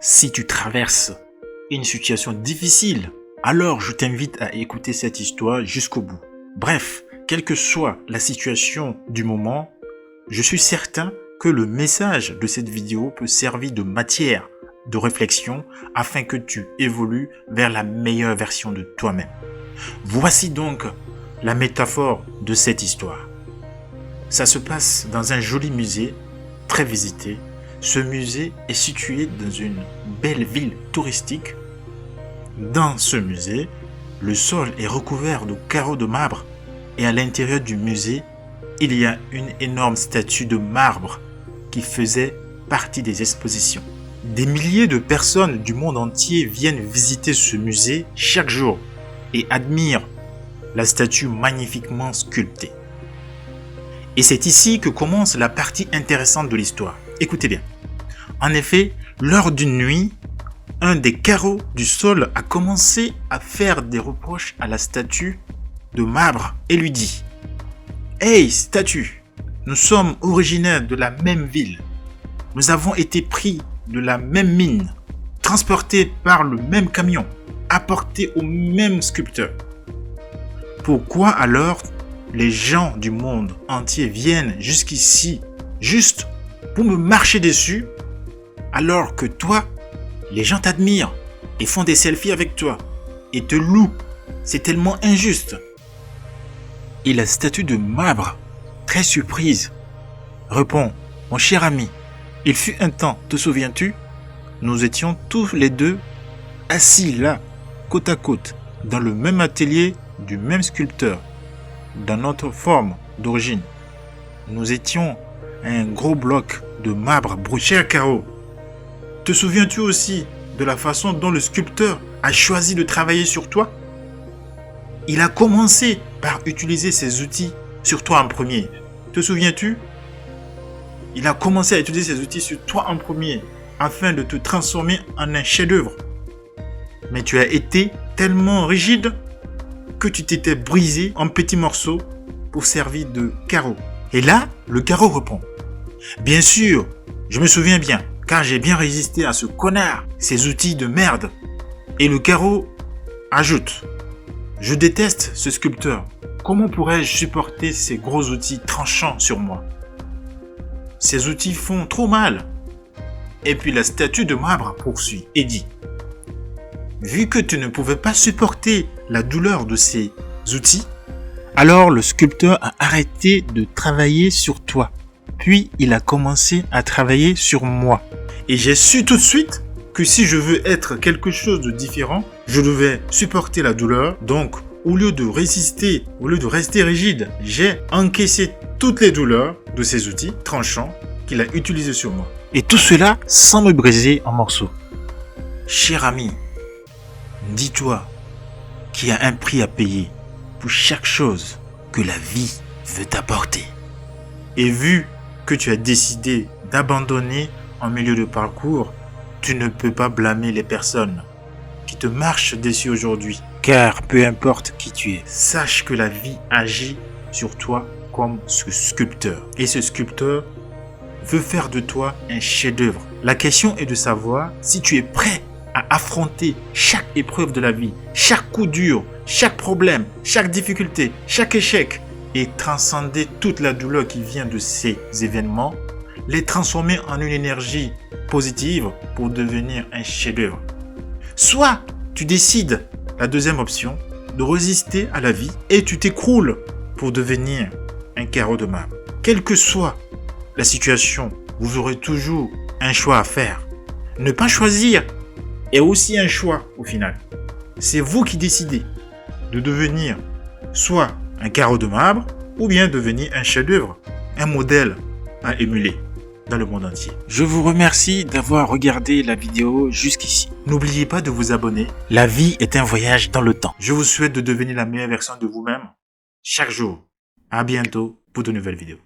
Si tu traverses une situation difficile, alors je t'invite à écouter cette histoire jusqu'au bout. Bref, quelle que soit la situation du moment, je suis certain que le message de cette vidéo peut servir de matière de réflexion afin que tu évolues vers la meilleure version de toi-même. Voici donc la métaphore de cette histoire. Ça se passe dans un joli musée, très visité. Ce musée est situé dans une belle ville touristique. Dans ce musée, le sol est recouvert de carreaux de marbre et à l'intérieur du musée, il y a une énorme statue de marbre qui faisait partie des expositions. Des milliers de personnes du monde entier viennent visiter ce musée chaque jour et admirent la statue magnifiquement sculptée. Et c'est ici que commence la partie intéressante de l'histoire. Écoutez bien. En effet, lors d'une nuit, un des carreaux du sol a commencé à faire des reproches à la statue de marbre et lui dit « Hey statue, nous sommes originaires de la même ville. Nous avons été pris de la même mine, transportés par le même camion, apportés au même sculpteur. Pourquoi alors les gens du monde entier viennent jusqu'ici juste pour me marcher dessus alors que toi, les gens t'admirent et font des selfies avec toi et te louent. C'est tellement injuste. » Et la statue de marbre, très surprise, répond « Mon cher ami, il fut un temps, te souviens-tu? Nous étions tous les deux assis là, côte à côte, dans le même atelier du même sculpteur, dans notre forme d'origine. Nous étions un gros bloc de marbre brûlé à carreaux. Te souviens-tu aussi de la façon dont le sculpteur a choisi de travailler sur toi? Il a commencé par utiliser ses outils sur toi en premier. Te souviens-tu? Il a commencé à utiliser ses outils sur toi en premier afin de te transformer en un chef-d'œuvre. Mais tu as été tellement rigide que tu t'étais brisé en petits morceaux pour servir de carreau. Et là, le carreau répond. Bien sûr, je me souviens bien, car j'ai bien résisté à ce connard, ces outils de merde. Et le carreau ajoute. Je déteste ce sculpteur. Comment pourrais-je supporter ces gros outils tranchants sur moi? Ces outils font trop mal. Et puis la statue de marbre poursuit et dit. Vu que tu ne pouvais pas supporter la douleur de ces outils, alors le sculpteur a arrêté de travailler sur toi. Puis il a commencé à travailler sur moi. Et j'ai su tout de suite que si je veux être quelque chose de différent, je devais supporter la douleur. Donc, au lieu de résister, au lieu de rester rigide, j'ai encaissé toutes les douleurs de ces outils tranchants qu'il a utilisés sur moi. Et tout cela sans me briser en morceaux. Cher ami, dis-toi qu'il y a un prix à payer pour chaque chose que la vie veut t'apporter. Et vu que tu as décidé d'abandonner en milieu de parcours, tu ne peux pas blâmer les personnes qui te marchent dessus aujourd'hui. Car peu importe qui tu es, sache que la vie agit sur toi comme ce sculpteur. Et ce sculpteur veut faire de toi un chef-d'œuvre. La question est de savoir si tu es prêt à affronter chaque épreuve de la vie, chaque coup dur, chaque problème, chaque difficulté, chaque échec et transcender toute la douleur qui vient de ces événements, les transformer en une énergie positive pour devenir un chef-d'œuvre. Soit tu décides, la deuxième option, de résister à la vie et tu t'écroules pour devenir un carreau de marbre. Quelle que soit la situation, vous aurez toujours un choix à faire. Ne pas choisir est aussi un choix au final. C'est vous qui décidez de devenir soit un carreau de marbre ou bien devenir un chef-d'œuvre, un modèle à émuler dans le monde entier. Je vous remercie d'avoir regardé la vidéo jusqu'ici. N'oubliez pas de vous abonner. La vie est un voyage dans le temps. Je vous souhaite de devenir la meilleure version de vous-même chaque jour. À bientôt pour de nouvelles vidéos.